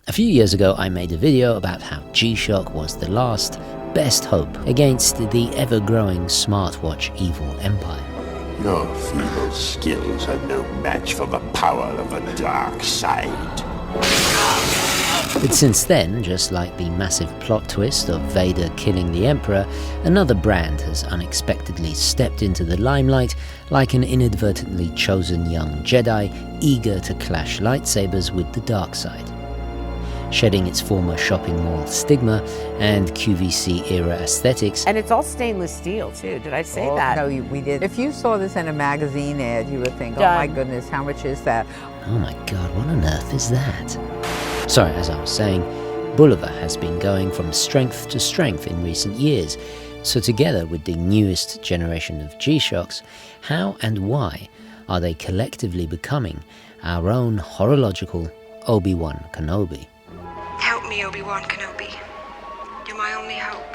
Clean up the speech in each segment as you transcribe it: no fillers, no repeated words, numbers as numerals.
A few years ago I made a video about how G-Shock was the last best hope against the ever-growing smartwatch evil empire. Your feeble skills are no match for the power of the dark side. But since then, just like the massive plot twist of Vader killing the Emperor, another brand has unexpectedly stepped into the limelight like an inadvertently chosen young Jedi eager to clash lightsabers with the dark side. Shedding its former shopping mall stigma and QVC-era aesthetics. And it's all stainless steel, too. Did I say that? No, we did. If you saw this in a magazine ad, you would think, oh my goodness, how much is that? Oh my god, what on earth is that? Sorry, as I was saying, Bulova has been going from strength to strength in recent years. So together with the newest generation of G-Shocks, how and why are they collectively becoming our own horological Obi-Wan Kenobi? Help me, Obi-Wan Kenobi. You're my only hope.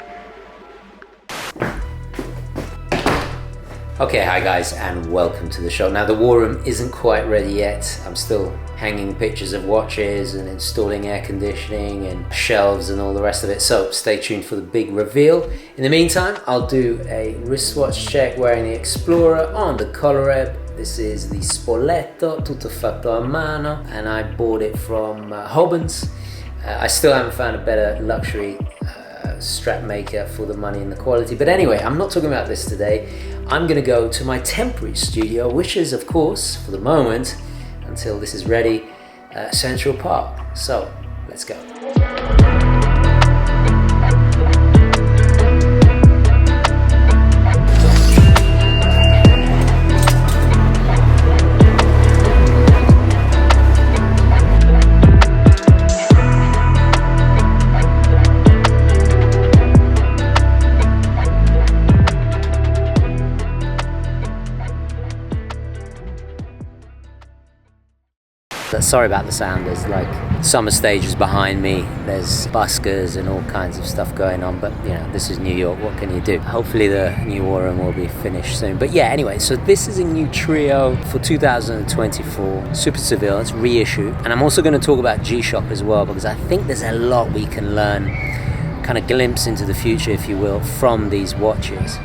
Okay, hi guys, and welcome to the show. Now, the war room isn't quite ready yet. I'm still hanging pictures of watches and installing air conditioning and shelves and all the rest of it, so stay tuned for the big reveal. In the meantime, I'll do a wristwatch check wearing the Explorer on the Coloreb. This is the Spoleto, tutto fatto a mano, and I bought it from Hobens. I still haven't found a better luxury strap maker for the money and the quality. But anyway, I'm not talking about this today. I'm going to go to my temporary studio, which is, of course, for the moment, until this is ready, Central Park. So, let's go. Sorry about the sound, there's like summer stages behind me, there's buskers and all kinds of stuff going on, but you know, this is New York, what can you do? Hopefully the new war room will be finished soon. But yeah, anyway, so this is a new trio for 2024, Super Seville, it's reissue, and I'm also going to talk about G-Shock as well, because I think there's a lot we can learn, kind of glimpse into the future, if you will, from these watches.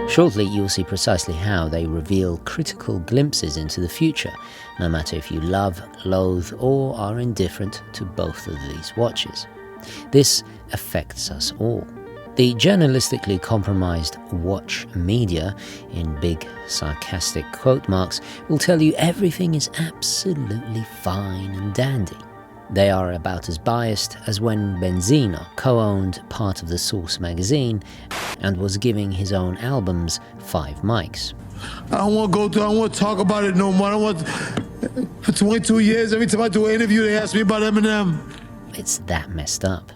Shortly, you'll see precisely how they reveal critical glimpses into the future, no matter if you love, loathe, or are indifferent to both of these watches. This affects us all. The journalistically compromised watch media, in big sarcastic quote marks, will tell you everything is absolutely fine and dandy. They are about as biased as when Benzino co-owned part of the Source magazine and was giving his own albums 5 mics. I don't want to go through, I don't want to talk about it no more. I don't want. For 22 years, every time I do an interview, they ask me about Eminem. It's that messed up.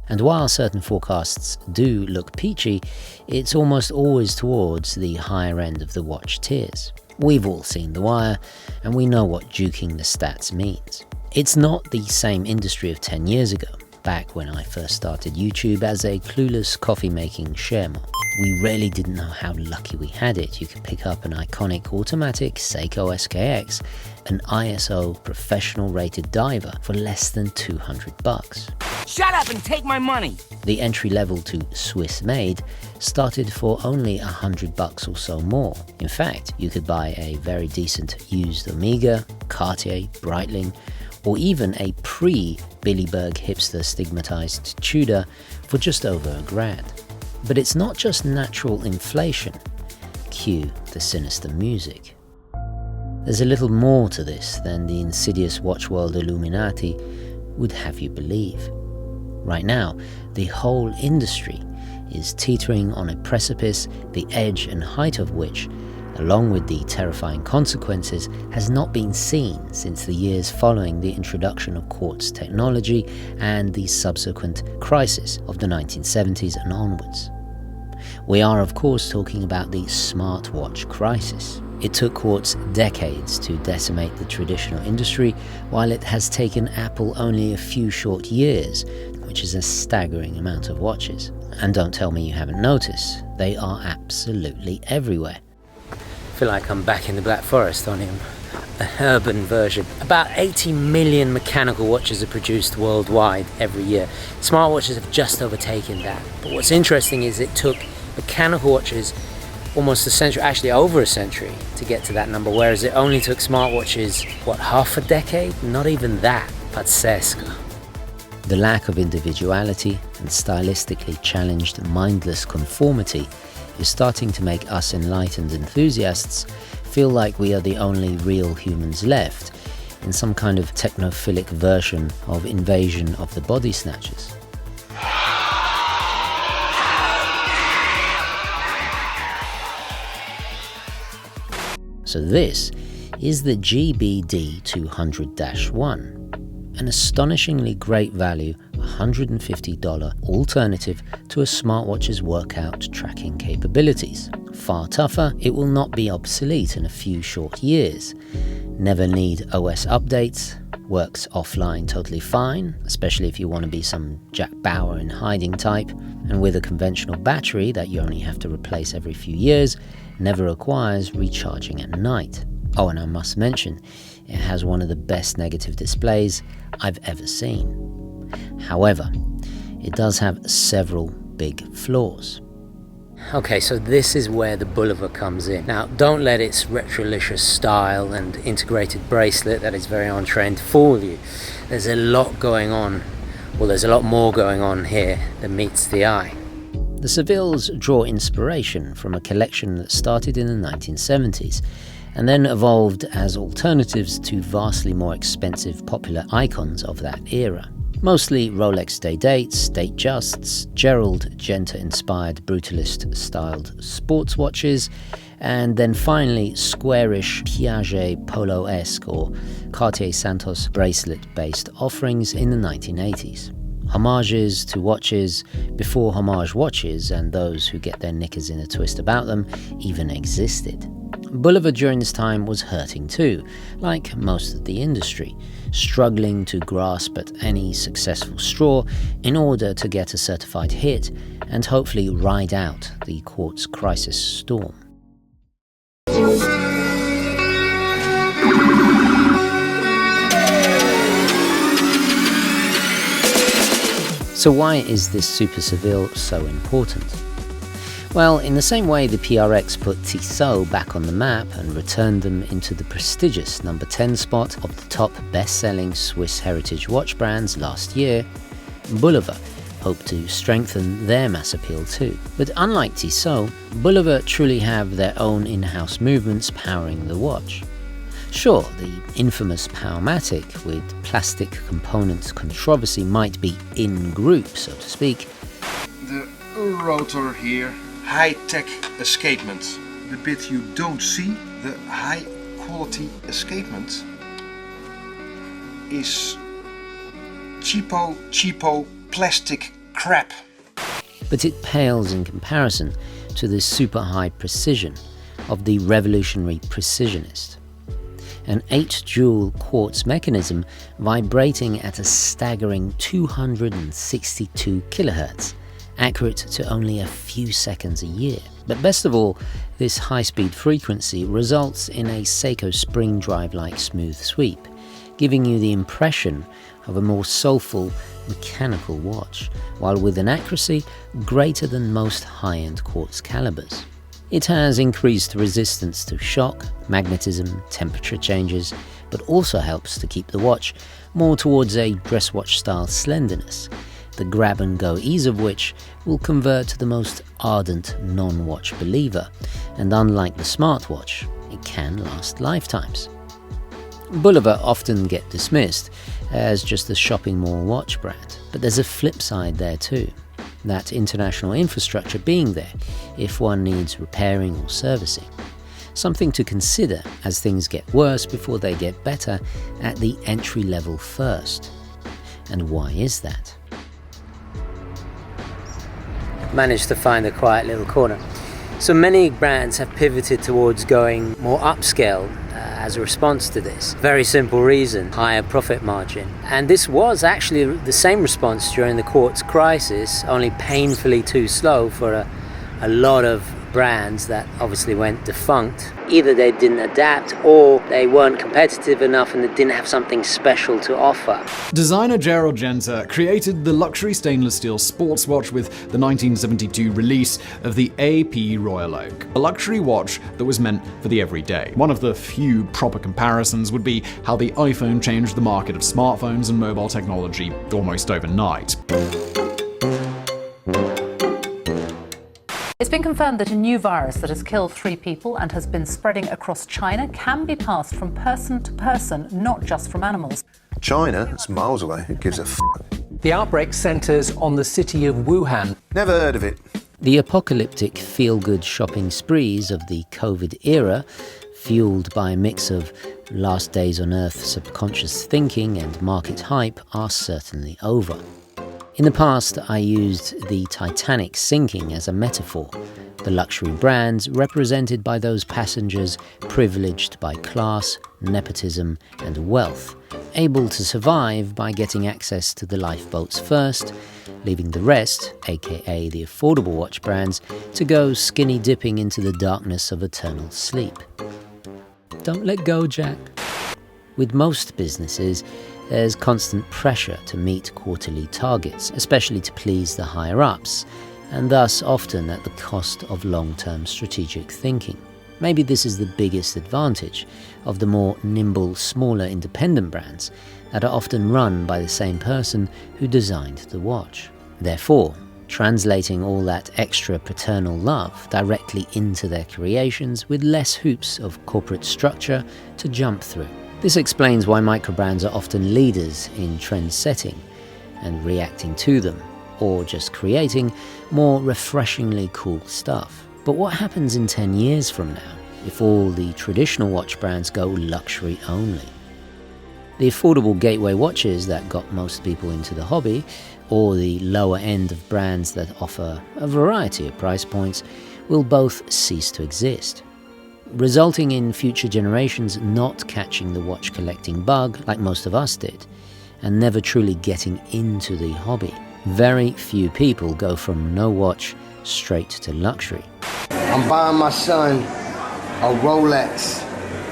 And while certain forecasts do look peachy, it's almost always towards the higher end of the watch tiers. We've all seen The Wire, and we know what juking the stats means. It's not the same industry of 10 years ago, back when I first started YouTube as a clueless coffee-making sharemo. We really didn't know how lucky we had it. You could pick up an iconic automatic Seiko SKX, an ISO professional rated diver for less than $200. Shut up and take my money! The entry level to Swiss made started for only $100 or so more. In fact, you could buy a very decent used Omega, Cartier, Breitling, or even a pre-Billy Berg hipster stigmatized Tudor for just over $1,000. But it's not just natural inflation. Cue the sinister music. There's a little more to this than the insidious watch world Illuminati would have you believe. Right now, the whole industry is teetering on a precipice, the edge and height of which, along with the terrifying consequences, has not been seen since the years following the introduction of quartz technology and the subsequent crisis of the 1970s and onwards. We are, of course, talking about the smartwatch crisis. It took quartz decades to decimate the traditional industry, while it has taken Apple only a few short years, which is a staggering amount of watches. And don't tell me you haven't noticed, they are absolutely everywhere. I feel like I'm back in the Black Forest on him. an urban version. About 80 million mechanical watches are produced worldwide every year. Smartwatches have just overtaken that. But what's interesting is it took mechanical watches almost a century, actually over a century, to get to that number, whereas it only took smartwatches, what, half a decade? Not even that. Pazzesco. The lack of individuality and stylistically challenged mindless conformity is starting to make us enlightened enthusiasts feel like we are the only real humans left in some kind of technophilic version of Invasion of the Body Snatchers. So this is the GBD200-1, an astonishingly great value $150 alternative to a smartwatch's workout tracking capabilities. Far tougher, it will not be obsolete in a few short years. Never need OS updates, works offline totally fine, especially if you want to be some Jack Bauer in hiding type, and with a conventional battery that you only have to replace every few years, never requires recharging at night. Oh, and I must mention, it has one of the best negative displays I've ever seen. However, it does have several big flaws. Okay, so this is where the Bulova comes in. Now, don't let its retrolicious style and integrated bracelet that is very on trend fool you. There's a lot going on. Well, there's a lot more going on here than meets the eye. The Sevilles draw inspiration from a collection that started in the 1970s and then evolved as alternatives to vastly more expensive popular icons of that era. Mostly Rolex Day-Dates, Date-Justs, Gerald Genter-inspired Brutalist-styled sports watches, and then finally squarish Piaget Polo-esque or Cartier Santos bracelet-based offerings in the 1980s. Homages to watches before homage watches and those who get their knickers in a twist about them even existed. Bulova during this time was hurting too, like most of the industry, struggling to grasp at any successful straw in order to get a certified hit and hopefully ride out the quartz crisis storm. So why is this Super Seville so important? Well, in the same way the PRX put Tissot back on the map and returned them into the prestigious number 10 spot of the top best-selling Swiss heritage watch brands last year, Bulova hoped to strengthen their mass appeal too. But unlike Tissot, Bulova truly have their own in-house movements powering the watch. Sure, the infamous Powermatic with plastic components controversy might be in group, so to speak. The rotor here, high-tech escapement. The bit you don't see, the high-quality escapement, is cheapo plastic crap. But it pales in comparison to the super high precision of the revolutionary Precisionist. An 8-jewel quartz mechanism vibrating at a staggering 262 kHz, accurate to only a few seconds a year. But best of all, this high-speed frequency results in a Seiko spring drive-like smooth sweep, giving you the impression of a more soulful mechanical watch, while with an accuracy greater than most high-end quartz calibers. It has increased resistance to shock, magnetism, temperature changes, but also helps to keep the watch more towards a dress watch style slenderness, the grab-and-go ease of which will convert to the most ardent non-watch believer, and unlike the smartwatch, it can last lifetimes. Bulova often get dismissed as just a shopping mall watch brand, but there's a flip side there too. That international infrastructure being there if one needs repairing or servicing. Something to consider as things get worse before they get better at the entry level first. And why is that? Managed to find a quiet little corner. So many brands have pivoted towards going more upscale as a response to this. Very simple reason, higher profit margin. And this was actually the same response during the quartz crisis, only painfully too slow for a lot of brands that obviously went defunct. Either they didn't adapt or they weren't competitive enough and they didn't have something special to offer. Designer Gerald Gentry created the luxury stainless steel sports watch with the 1972 release of the AP Royal Oak, a luxury watch that was meant for the everyday. One of the few proper comparisons would be how the iPhone changed the market of smartphones and mobile technology almost overnight. It's been confirmed that a new virus that has killed 3 people and has been spreading across China can be passed from person to person, not just from animals. China? It's miles away. Who gives a f***? The outbreak centres on the city of Wuhan. Never heard of it. The apocalyptic feel-good shopping sprees of the COVID era, fueled by a mix of last days on Earth subconscious thinking and market hype, are certainly over. In the past, I used the Titanic sinking as a metaphor, the luxury brands represented by those passengers privileged by class, nepotism, and wealth, able to survive by getting access to the lifeboats first, leaving the rest, aka the affordable watch brands, to go skinny dipping into the darkness of eternal sleep. Don't let go, Jack. With most businesses, there's constant pressure to meet quarterly targets, especially to please the higher-ups, and thus often at the cost of long-term strategic thinking. Maybe this is the biggest advantage of the more nimble, smaller independent brands that are often run by the same person who designed the watch. Therefore, translating all that extra paternal love directly into their creations with less hoops of corporate structure to jump through. This explains why microbrands are often leaders in trend setting and reacting to them, or just creating more refreshingly cool stuff. But what happens in 10 years from now if all the traditional watch brands go luxury only? The affordable gateway watches that got most people into the hobby, or the lower end of brands that offer a variety of price points, will both cease to exist, resulting in future generations not catching the watch collecting bug like most of us did, and never truly getting into the hobby. Very few people go from no watch straight to luxury. I'm buying my son a Rolex.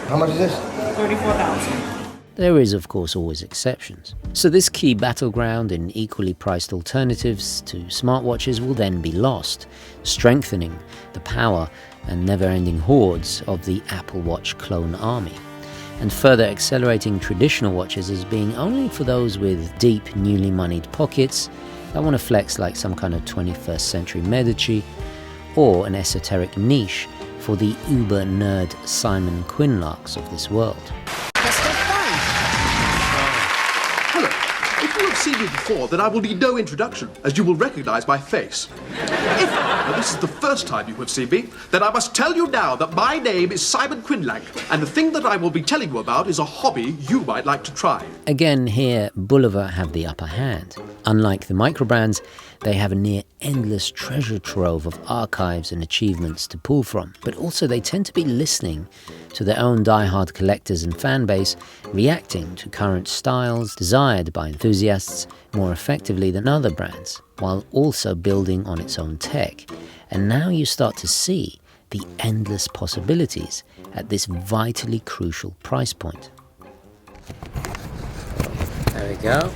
How much is this? $34,000. There is, of course, always exceptions. So this key battleground in equally priced alternatives to smartwatches will then be lost, strengthening the power and never-ending hordes of the Apple Watch clone army, and further accelerating traditional watches as being only for those with deep, newly moneyed pockets that want to flex like some kind of 21st century Medici, or an esoteric niche for the uber-nerd Simon Quinlarks of this world. Hello. If you have seen me before, then I will need no introduction, as you will recognize my face. If, however, this is the first time you have seen me, then I must tell you now that my name is Simon Quinlan, and the thing that I will be telling you about is a hobby you might like to try. Again, here, Bulova have the upper hand. Unlike the microbrands, they have a near endless treasure trove of archives and achievements to pull from, but also they tend to be listening to their own die-hard collectors and fan base, reacting to current styles desired by enthusiasts more effectively than other brands, while also building on its own tech. And now you start to see the endless possibilities at this vitally crucial price point. There we go.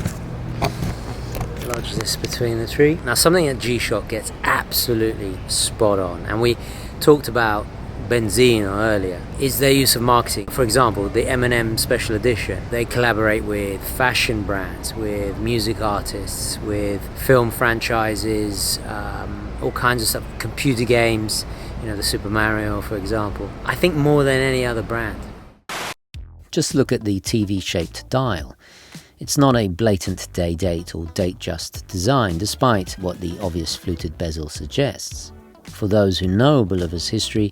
Lodge this between the three. Now, something that G-Shock gets absolutely spot on, and we talked about Benzino earlier, is their use of marketing. For example, the M&M Special Edition. They collaborate with fashion brands, with music artists, with film franchises, all kinds of stuff, computer games, you know, the Super Mario, for example. I think more than any other brand. Just look at the TV-shaped dial. It's not a blatant day-date or date-just design, despite what the obvious fluted bezel suggests. For those who know Bulova's history,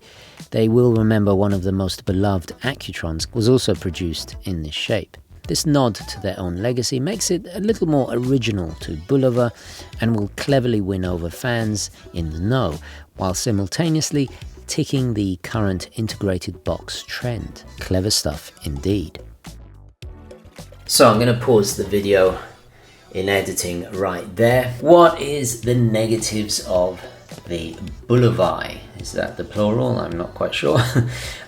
they will remember one of the most beloved Accutrons was also produced in this shape. This nod to their own legacy makes it a little more original to Bulova and will cleverly win over fans in the know, while simultaneously ticking the current integrated box trend. Clever stuff indeed. So I'm going to pause the video in editing right there. What is the negatives of the Bulova. Is that the plural? I'm not quite sure.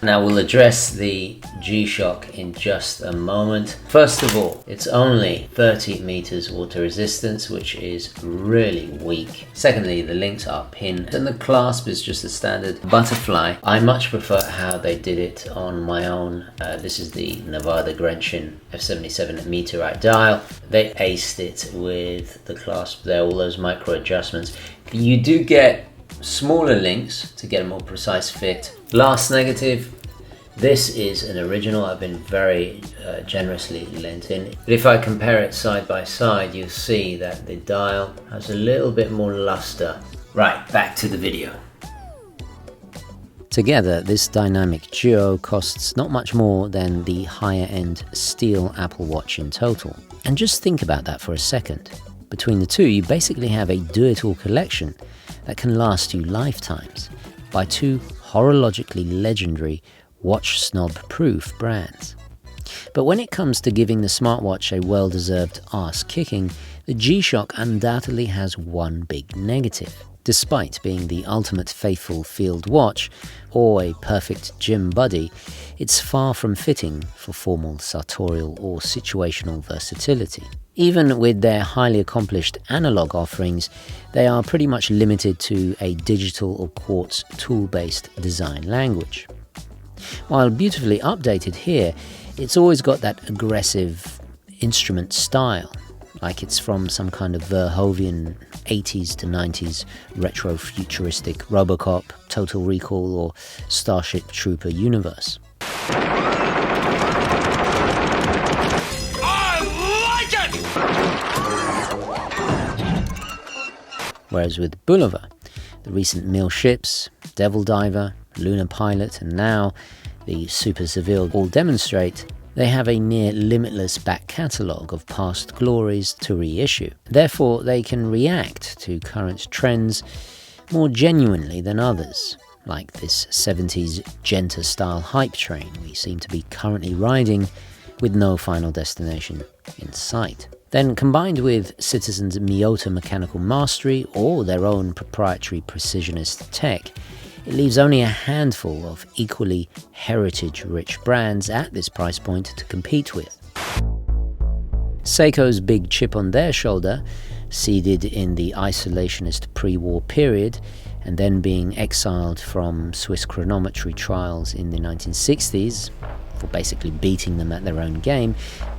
Now we'll address the G-Shock in just a moment. First of all, it's only 30 meters water resistance, which is really weak. Secondly, the links are pinned and the clasp is just a standard butterfly. I much prefer how they did it on my own. This is the Nevada Grenchen F77 meteorite dial. They aced it with the clasp there, all those micro adjustments. You do get smaller links to get a more precise fit. Last negative, this is an original. I've been very generously lent in. But if I compare it side by side, you'll see that the dial has a little bit more luster. Right, back to the video. Together, this dynamic duo costs not much more than the higher-end steel Apple Watch in total. And just think about that for a second. Between the two, you basically have a do-it-all collection that can last you lifetimes by two horologically legendary watch snob-proof brands. But when it comes to giving the smartwatch a well-deserved ass-kicking, the G-Shock undoubtedly has one big negative. Despite being the ultimate faithful field watch or a perfect gym buddy, it's far from fitting for formal sartorial or situational versatility. Even with their highly accomplished analog offerings, they are pretty much limited to a digital or quartz tool-based design language. While beautifully updated here, it's always got that aggressive instrument style, like it's from some kind of Verhoeven 80s to 90s retro-futuristic Robocop, Total Recall or Starship Trooper universe. Whereas with Bulova, the recent Mill ships, Devil Diver, Lunar Pilot, and now the Super Seville all demonstrate they have a near limitless back catalogue of past glories to reissue. Therefore, they can react to current trends more genuinely than others, like this 70s Gentry-style hype train we seem to be currently riding with no final destination in sight. Then combined with Citizen's Miyota mechanical mastery or their own proprietary precisionist tech, it leaves only a handful of equally heritage-rich brands at this price point to compete with. Seiko's big chip on their shoulder, seeded in the isolationist pre-war period and then being exiled from Swiss chronometry trials in the 1960s, for basically beating them at their own game,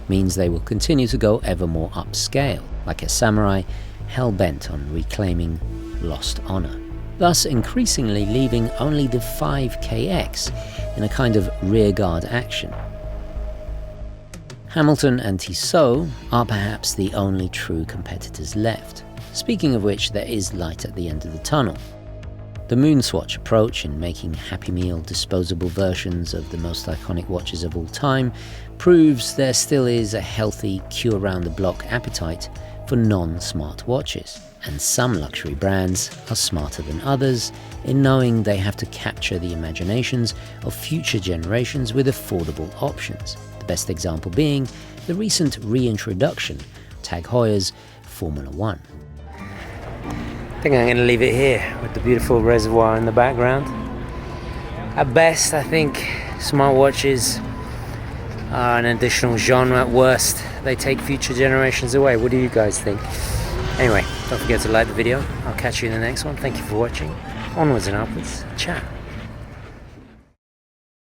means they will continue to go ever more upscale, like a samurai hell-bent on reclaiming lost honor, thus increasingly leaving only the 5KX in a kind of rearguard action. Hamilton and Tissot are perhaps the only true competitors left, speaking of which there is light at the end of the tunnel. The Moonswatch approach in making Happy Meal disposable versions of the most iconic watches of all time proves there still is a healthy, queue-around-the-block appetite for non-smart watches. And some luxury brands are smarter than others in knowing they have to capture the imaginations of future generations with affordable options. The best example being the recent reintroduction of Tag Heuer's Formula 1. I think I'm going to leave it here with the beautiful reservoir in the background. At best, I think smartwatches are an additional genre. At worst, they take future generations away. What do you guys think? Anyway, don't forget to like the video. I'll catch you in the next one. Thank you for watching. Onwards and upwards. Ciao.